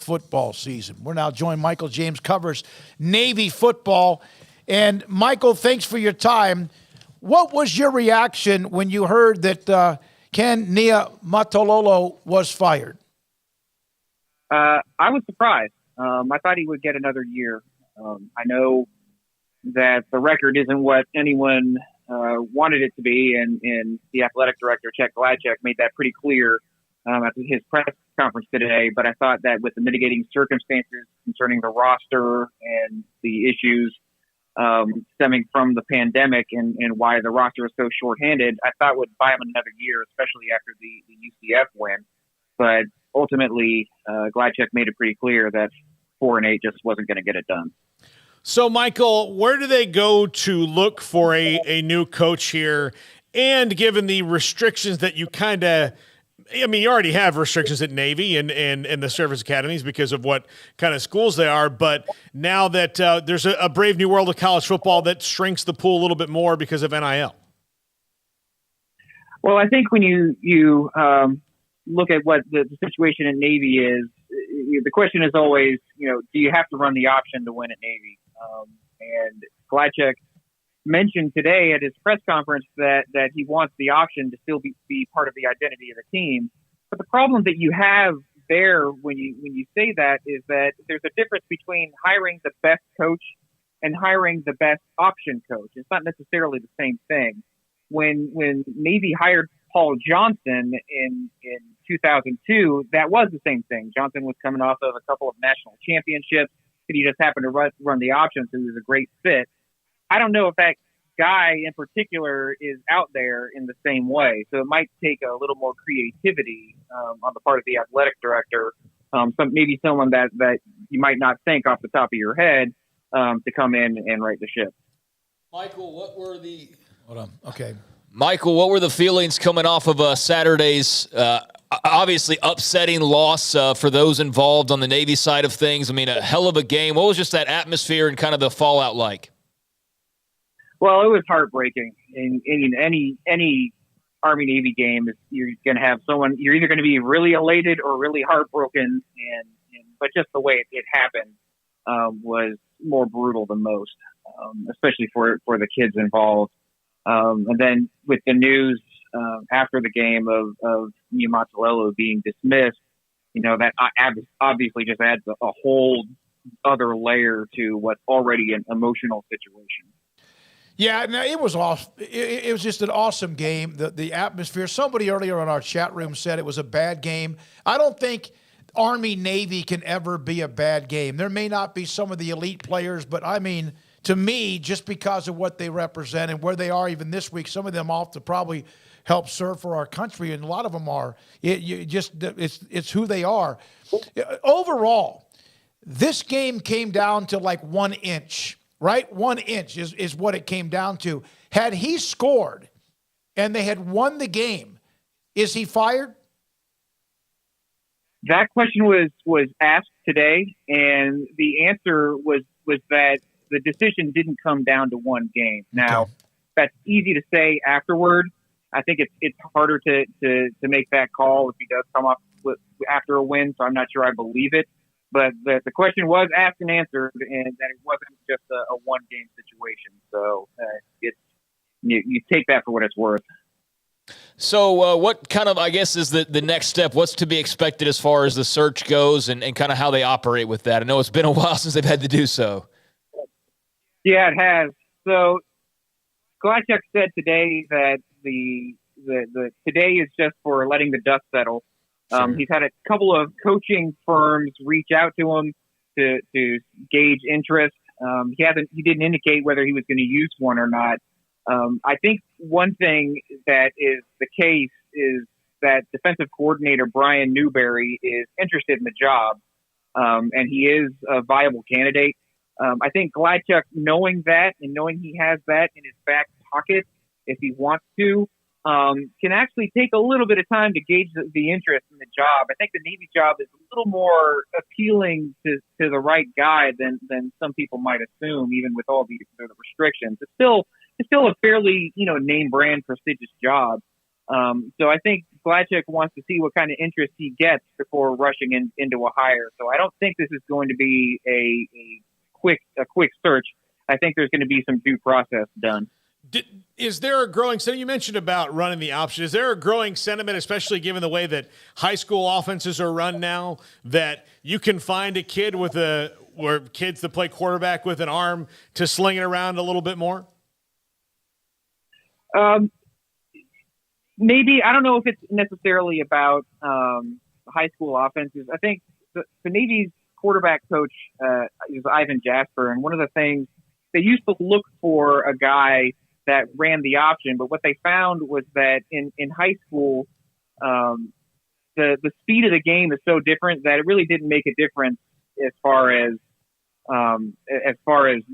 football season. We're now joined. Michael James covers Navy football. And Michael, thanks for your time. What was your reaction when you heard that Ken Niumatalolo was fired? I was surprised. I thought he would get another year. I know that the record isn't what anyone wanted it to be, and the athletic director, Chet Gladchuk, made that pretty clear at his press conference today. But I thought that with the mitigating circumstances concerning the roster and the issues stemming from the pandemic and why the roster is so shorthanded, I thought would buy him another year, especially after the UCF win. But ultimately, Gladchuk made it pretty clear that 4-8 just wasn't going to get it done. So, Michael, where do they go to look for a new coach here? And given the restrictions that you you already have restrictions at Navy and the service academies because of what kind of schools they are. But now that there's a brave new world of college football that shrinks the pool a little bit more because of NIL. Well, I think when you look at what the situation in Navy is, the question is always, do you have to run the option to win at Navy? And Gladchuk mentioned today at his press conference that he wants the option to still be part of the identity of the team. But the problem that you have there when you say that is that there's a difference between hiring the best coach and hiring the best option coach. It's not necessarily the same thing. When Navy hired Paul Johnson in 2002, that was the same thing. Johnson was coming off of a couple of national championships, and he just happened to run the option, so he was a great fit. I don't know if that guy in particular is out there in the same way. So it might take a little more creativity on the part of the athletic director, maybe someone that you might not think off the top of your head to come in and right the ship. Michael, what were the feelings coming off of Saturday's obviously upsetting loss for those involved on the Navy side of things? I mean, a hell of a game. What was just that atmosphere and kind of the fallout like? Well, it was heartbreaking. In any Army-Navy game, you're going to have someone, you're either going to be really elated or really heartbroken. But just the way it happened was more brutal than most, especially for the kids involved. And then with the news after the game of Niumatalolo being dismissed, that obviously just adds a whole other layer to what's already an emotional situation. Yeah, no, it was awesome. It was just an awesome game. The atmosphere. Somebody earlier on our chat room said it was a bad game. I don't think Army-Navy can ever be a bad game. There may not be some of the elite players, but I mean, to me, just because of what they represent and where they are even this week, some of them off to probably help serve for our country, and a lot of them are. It's who they are. Overall, this game came down to like 1 inch. Right? 1 inch is what it came down to. Had he scored and they had won the game, is he fired? That question was asked today, and the answer was that the decision didn't come down to one game. Now, That's easy to say afterward. I think it's harder to make that call if he does come up after a win, so I'm not sure I believe it. But the question was asked and answered, and that it wasn't just a one-game situation. So you take that for what it's worth. So what kind of, I guess, is the next step? What's to be expected as far as the search goes and kind of how they operate with that? I know it's been a while since they've had to do so. Yeah, it has. So Gladchuk said today that the today is just for letting the dust settle. Sure. He's had a couple of coaching firms reach out to him to gauge interest. He didn't indicate whether he was going to use one or not. I think one thing that is the case is that defensive coordinator Brian Newberry is interested in the job, and he is a viable candidate. I think Gladchuk, knowing that and knowing he has that in his back pocket, if he wants to, can actually take a little bit of time to gauge the interest in the job. I think the Navy job is a little more appealing to the right guy than some people might assume, even with all the restrictions. It's still a fairly, name brand prestigious job. So I think Gladcheck wants to see what kind of interest he gets before rushing into a hire. So I don't think this is going to be a quick search. I think there's going to be some due process done. Is there a growing sentiment? You mentioned about running the option. Is there a growing sentiment, especially given the way that high school offenses are run now, that you can find a kid where kids that play quarterback with an arm to sling it around a little bit more? Maybe. I don't know if it's necessarily about high school offenses. I think the Navy's quarterback coach is Ivan Jasper, and one of the things they used to look for a guy that ran the option, but what they found was that in high school, the speed of the game is so different that it really didn't make a difference as far as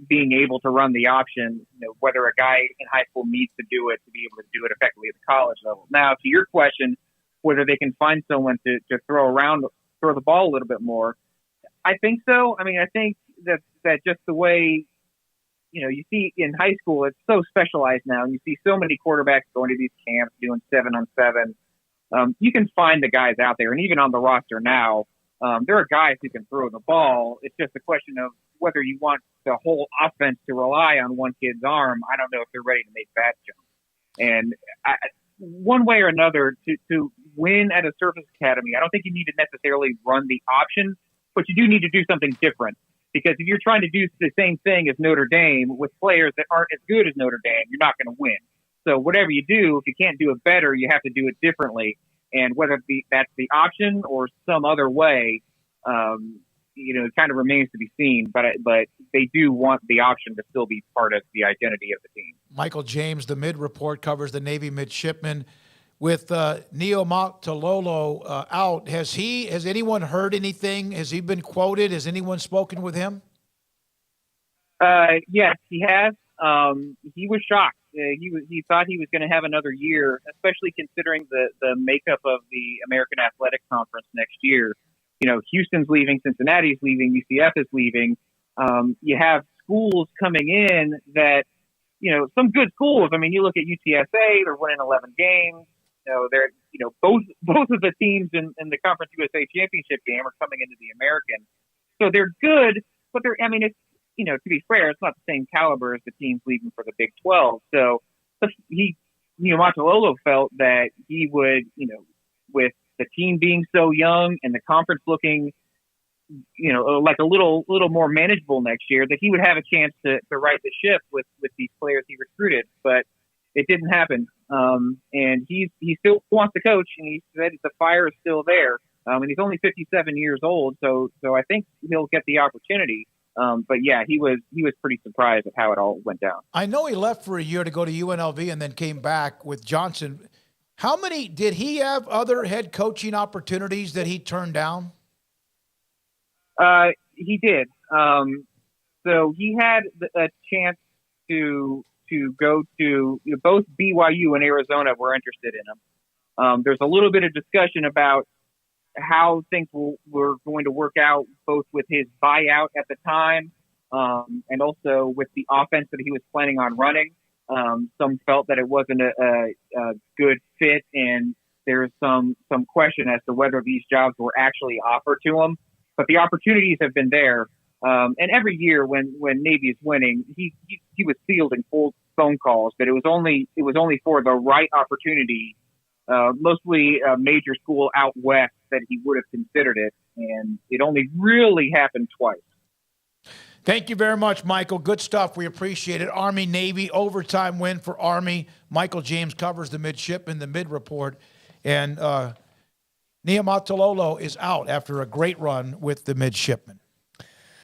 being able to run the option. Whether a guy in high school needs to do it to be able to do it effectively at the college level. Now, to your question, whether they can find someone to throw the ball a little bit more, I think so. I mean, I think that just the way. You see in high school, it's so specialized now. And you see so many quarterbacks going to these camps doing 7-on-7. You can find the guys out there, and even on the roster now, there are guys who can throw the ball. It's just a question of whether you want the whole offense to rely on one kid's arm. I don't know if they're ready to make that jump. And one way or another, to win at a Surface Academy, I don't think you need to necessarily run the option, but you do need to do something different. Because if you're trying to do the same thing as Notre Dame with players that aren't as good as Notre Dame, you're not going to win. So whatever you do, if you can't do it better, you have to do it differently. And whether that's the option or some other way, it kind of remains to be seen. But they do want the option to still be part of the identity of the team. Michael James, the Mid Report, covers the Navy midshipman. With Niumatalolo out, has anyone heard anything? Has he been quoted? Has anyone spoken with him? Yes, he has. He was shocked. He thought he was going to have another year, especially considering the makeup of the American Athletic Conference next year. Houston's leaving, Cincinnati's leaving, UCF is leaving. You have schools coming in that, some good schools. I mean, you look at UTSA; they're winning 11 games. They're both of the teams in the Conference USA championship game are coming into the American, so they're good. But it's to be fair, it's not the same caliber as the teams leaving for the Big 12. So Niumatalolo felt that he would, with the team being so young and the conference looking, like a little more manageable next year, that he would have a chance to right the ship with these players he recruited, but it didn't happen. And he still wants to coach, and he said the fire is still there. And he's only 57 years old, so I think he'll get the opportunity. But yeah, he was pretty surprised at how it all went down. I know he left for a year to go to UNLV and then came back with Johnson. How many did he have other head coaching opportunities that he turned down? He did. So he had a chance to go to both BYU and Arizona were interested in him. There's a little bit of discussion about how things were going to work out, both with his buyout at the time and also with the offense that he was planning on running. Some felt that it wasn't a good fit, and there's some question as to whether these jobs were actually offered to him. But the opportunities have been there. And every year when Navy is winning, he was fielding full phone calls, but it was only for the right opportunity, mostly a major school out west, that he would have considered it. And it only really happened twice. Thank you very much, Michael. Good stuff. We appreciate it. Army-Navy overtime win for Army. Michael James covers the midshipman, the Mid Report. And Niumatalolo is out after a great run with the midshipman.